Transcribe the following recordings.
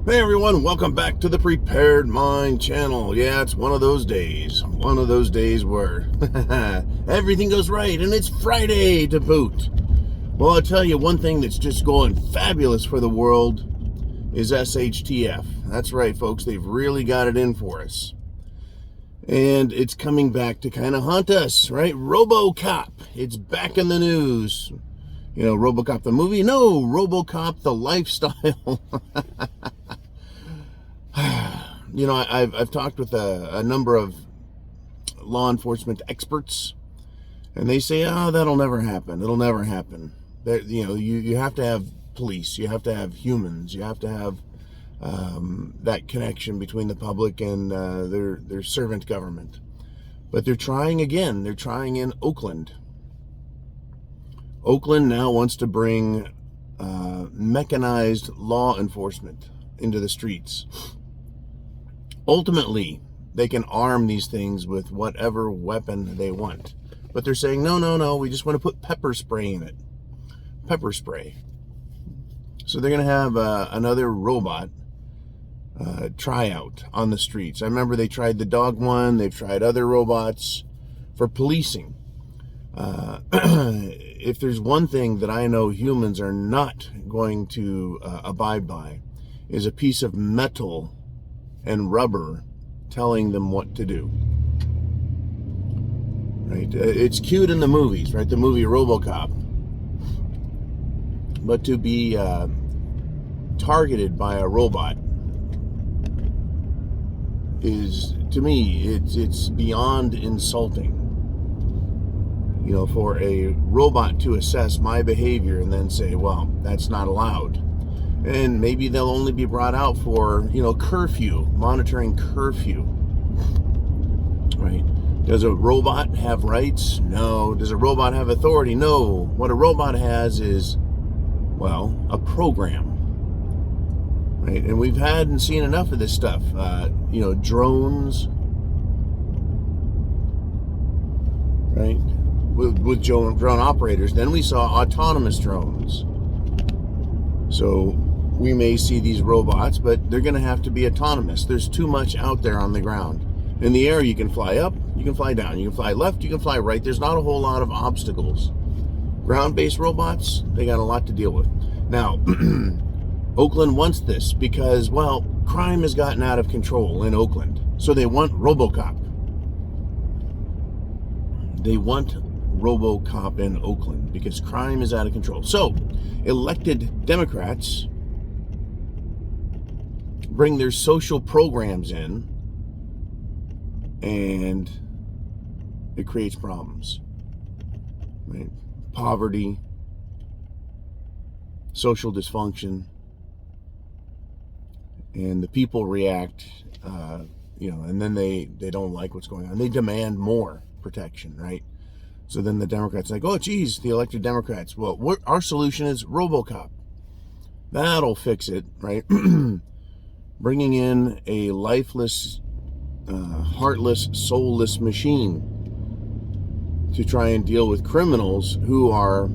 Hey everyone, welcome back to the Prepared Mind channel. Yeah, it's one of those days where everything goes right and it's Friday to boot. Well, I'll tell you one thing that's just going fabulous for the world is shtf. That's right, folks, they've really got it in for us. And it's coming back to kind of haunt us, right? Robo-Cop, it's back in the news. You know, Robo-Cop the movie? No, Robo-Cop the lifestyle. You know, I've talked with a number of law enforcement experts, and they say, oh, that'll never happen. It'll never happen. You know, you have to have police. You have to have humans. You have to have that connection between the public and their servant government. But they're trying again. They're trying in Oakland. Oakland now wants to bring mechanized law enforcement into the streets. Ultimately, they can arm these things with whatever weapon they want. But they're saying, no, we just want to put pepper spray in it. Pepper spray. So they're going to have another robot tryout on the streets. I remember they tried the dog one. They've tried other robots for policing. If there's one thing that I know humans are not going to abide by, is a piece of metal and rubber telling them what to do. Right? It's cute in the movies, right? The movie Robo-Cop. But to be targeted by a robot is, to me, it's beyond insulting. You know, for a robot to assess my behavior and then say, well, that's not allowed. And maybe they'll only be brought out for, you know, curfew, monitoring curfew. Right? Does a robot have rights? No. Does a robot have authority? No. What a robot has is, well, a program. Right? And we've had and seen enough of this stuff. You know, drones. Right? With drone operators. Then we saw autonomous drones. So we may see these robots, but they're going to have to be autonomous. There's too much out there on the ground. In the air, you can fly up, you can fly down, you can fly left, you can fly right. There's not a whole lot of obstacles. Ground-based robots, they got a lot to deal with. Now, Oakland wants this because, well, crime has gotten out of control in Oakland. So they want Robo-Cop. They want Robo-Cop in Oakland because crime is out of control. So, elected Democrats bring their social programs in, and it creates problems. Right? Poverty, social dysfunction, and the people react, you know, and then they don't like what's going on. They demand more protection, right? So then the Democrats are like, oh, geez, the elected Democrats. Well, our solution is Robo-Cop. That'll fix it, right? Bringing in a lifeless, heartless, soulless machine to try and deal with criminals who are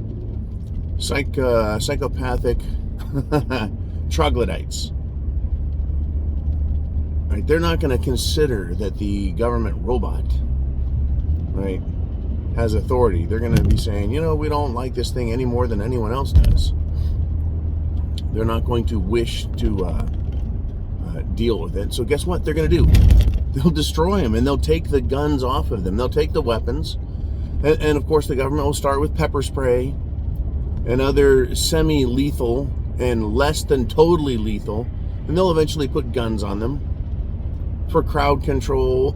psychopathic troglodytes. Right? They're not going to consider that the government robot, right, has authority. They're going to be saying, you know, we don't like this thing any more than anyone else does. They're not going to wish to deal with it. So guess what they're going to do? They'll destroy them, and they'll take the guns off of them. They'll take the weapons. And of course, the government will start with pepper spray and other semi-lethal and less than totally lethal. And they'll eventually put guns on them for crowd control,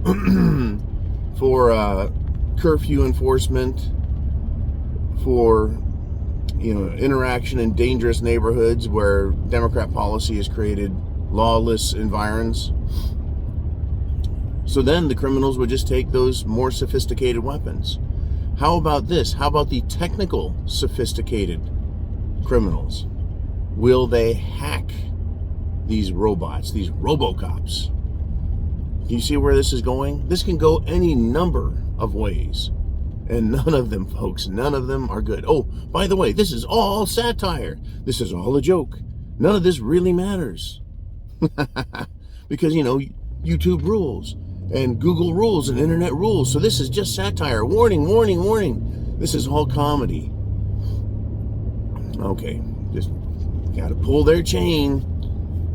for curfew enforcement, for, you know, interaction in dangerous neighborhoods where Democrat policy has created lawless environs. So then the criminals would just take those more sophisticated weapons. How about this? How about the technical sophisticated criminals? Will they hack these robots, these Robo-Cops? Do you see where this is going? This can go any number of ways. And none of them, folks, none of them are good. Oh, by the way, this is all satire. This is all a joke. None of this really matters. Because, YouTube rules and Google rules and internet rules. So this is just satire. Warning, warning, warning. This is all comedy. Okay, just got to pull their chain.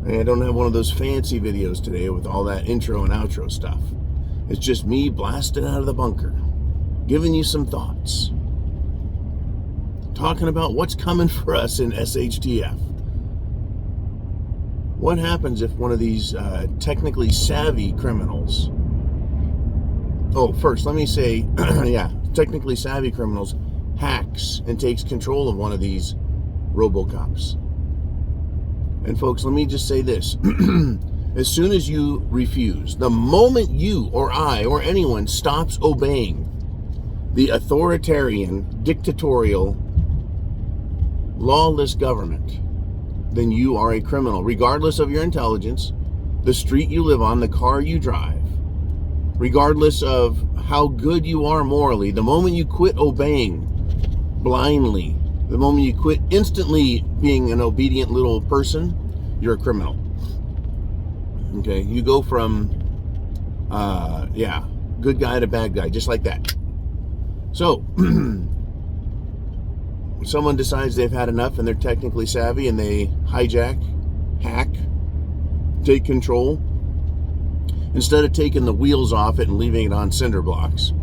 I don't have one of those fancy videos today with all that intro and outro stuff. It's just me blasting out of the bunker, giving you some thoughts, talking about what's coming for us in SHTF. What happens if one of these technically savvy criminals... Oh, first, let me say, technically savvy criminals hacks and takes control of one of these Robo-Cops. And folks, let me just say this. As soon as you refuse, the moment you or I or anyone stops obeying the authoritarian, dictatorial, lawless government, then you are a criminal, regardless of your intelligence, the street you live on, the car you drive, regardless of how good you are morally. The moment you quit obeying blindly, the moment you quit instantly being an obedient little person, you're a criminal. Okay, you go from, good guy to bad guy, just like that. So, someone decides they've had enough and they're technically savvy and they hijack, hack, take control. Instead of taking the wheels off it and leaving it on cinder blocks,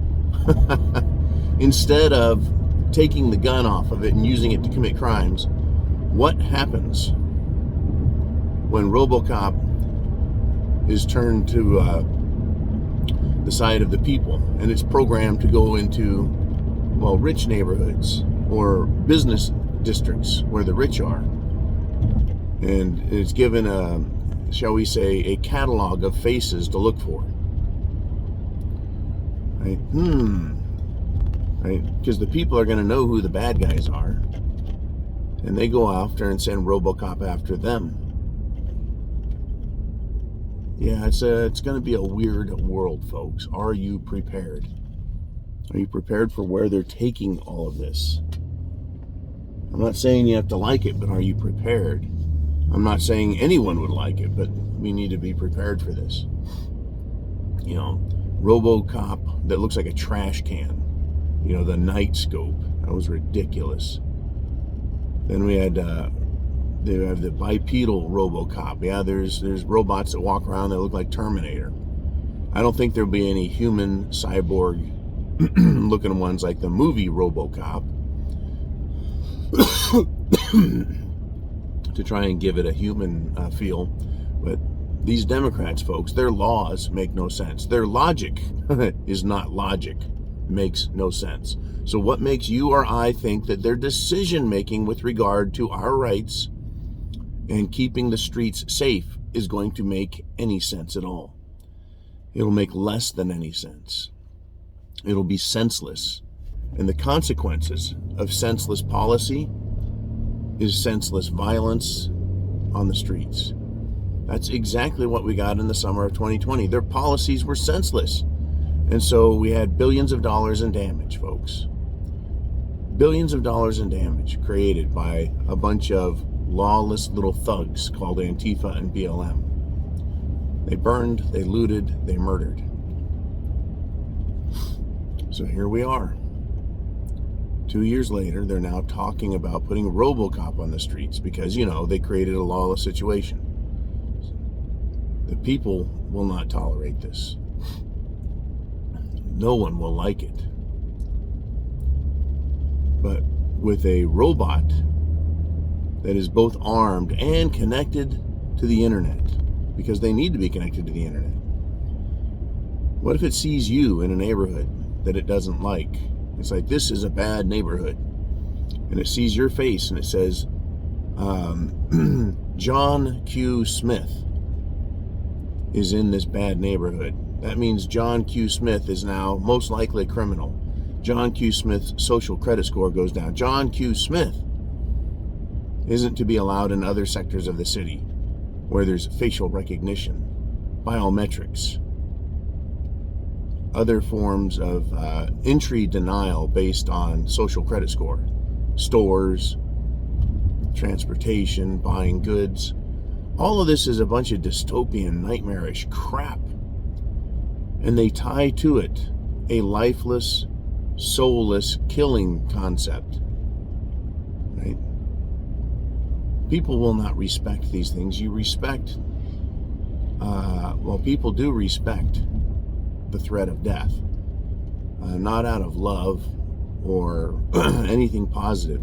instead of taking the gun off of it and using it to commit crimes, what happens when Robo-Cop is turned to the side of the people and it's programmed to go into, rich neighborhoods or business districts where the rich are, and it's given a, shall we say, a catalog of faces to look for, right? Right? Because the people are going to know who the bad guys are, and they go after and send Robo-Cop after them. Yeah, it's going to be a weird world, folks. Are you prepared? Are you prepared for where they're taking all of this? I'm not saying you have to like it, but are you prepared? I'm not saying anyone would like it, but we need to be prepared for this. Robo-Cop that looks like a trash can. The night scope. That was ridiculous. Then we had, they have the bipedal Robo-Cop. Yeah, there's robots that walk around that look like Terminator. I don't think there'll be any human cyborg looking ones like the movie Robo-Cop to try and give it a human feel. But these Democrats, folks, their laws make no sense. Their logic is not logic. Makes no sense. So what makes you or I think that their decision making with regard to our rights and keeping the streets safe is going to make any sense at all? It'll make less than any sense. It'll be senseless. And the consequences of senseless policy is senseless violence on the streets. That's exactly what we got in the summer of 2020. Their policies were senseless. And so we had billions of dollars in damage, folks. Billions of dollars in damage created by a bunch of lawless little thugs called Antifa and BLM. They burned, they looted, they murdered. So here we are. 2 years later, they're now talking about putting Robo-Cop on the streets because, they created a lawless situation. The people will not tolerate this. No one will like it. But with a robot that is both armed and connected to the internet, because they need to be connected to the internet, what if it sees you in a neighborhood that it doesn't like? It's like, this is a bad neighborhood. And it sees your face and it says, John Q. Smith is in this bad neighborhood. That means John Q. Smith is now most likely a criminal. John Q. Smith's social credit score goes down. John Q. Smith isn't to be allowed in other sectors of the city where there's facial recognition, biometrics, other forms of entry denial based on social credit score, stores, transportation, buying goods. All of this is a bunch of dystopian, nightmarish crap. And they tie to it a lifeless, soulless killing concept. Right? People will not respect these things. You respect, people do respect the threat of death. Not out of love or anything positive,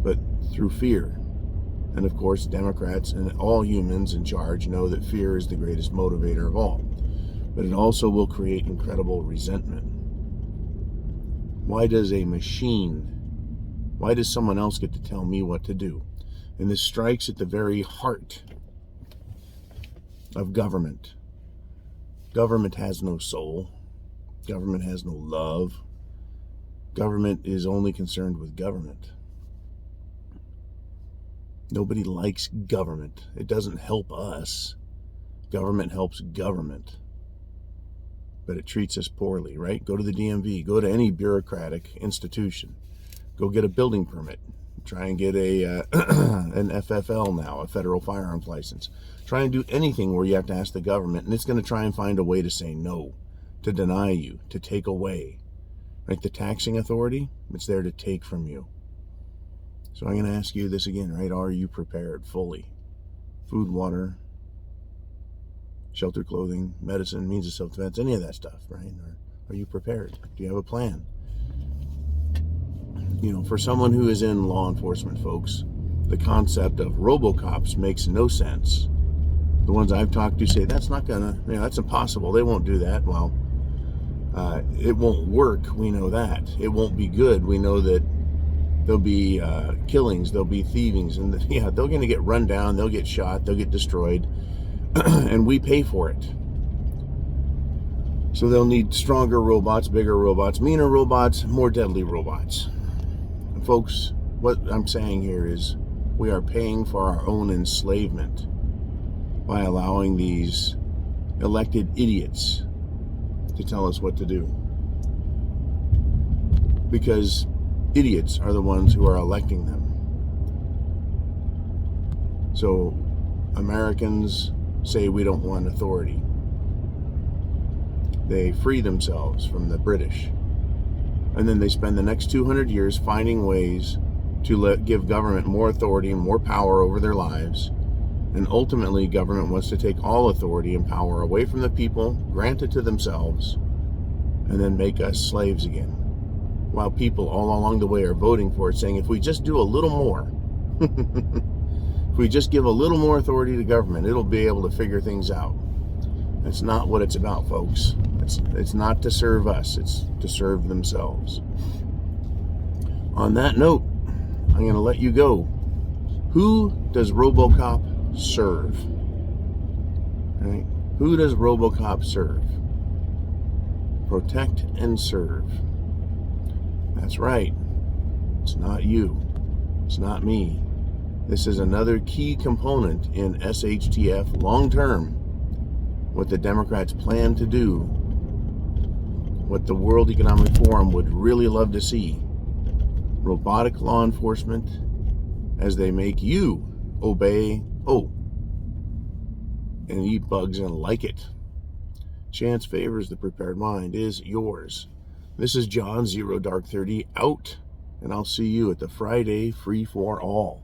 but through fear. And of course, Democrats and all humans in charge know that fear is the greatest motivator of all. But it also will create incredible resentment. Why does someone else get to tell me what to do? And this strikes at the very heart of government. Government has no soul. Government has no love. Government is only concerned with government. Nobody likes government. It doesn't help us. Government helps government. But it treats us poorly, right? Go to the DMV. Go to any bureaucratic institution. Go get a building permit. Try and get an FFL now, a federal firearms license. Try and do anything where you have to ask the government, and it's going to try and find a way to say no, to deny you, to take away. Like the taxing authority, it's there to take from you. So I'm going to ask you this again, right? Are you prepared fully? Food, water, shelter, clothing, medicine, means of self-defense, any of that stuff, right? Or are you prepared? Do you have a plan? You know, for someone who is in law enforcement, folks, the concept of Robo-Cops makes no sense. The ones I've talked to say, that's impossible. They won't do that. Well, it won't work. We know that. It won't be good. We know that there'll be killings, there'll be thievings, and they're going to get run down, they'll get shot, they'll get destroyed, and we pay for it. So they'll need stronger robots, bigger robots, meaner robots, more deadly robots. And folks, what I'm saying here is we are paying for our own enslavement by allowing these elected idiots to tell us what to do. Because idiots are the ones who are electing them. So Americans say we don't want authority. They free themselves from the British. And then they spend the next 200 years finding ways to give government more authority and more power over their lives. And ultimately, government wants to take all authority and power away from the people, grant it to themselves, and then make us slaves again. While people all along the way are voting for it, saying if we just do a little more, if we just give a little more authority to government, it'll be able to figure things out. That's not what it's about, folks. It's not to serve us, it's to serve themselves. On that note, I'm going to let you go. Who does Robo-Cop serve? Right? Who does Robo-Cop serve? Protect and serve. That's right. It's not you. It's not me. This is another key component in shtf long-term. What the Democrats plan to do. What the World Economic Forum would really love to see. Robotic law enforcement as they make you obey, and eat bugs and like it. Chance favors the prepared mind is yours. This is John 0 Dark 30 out, and I'll see you at the Friday Free for All.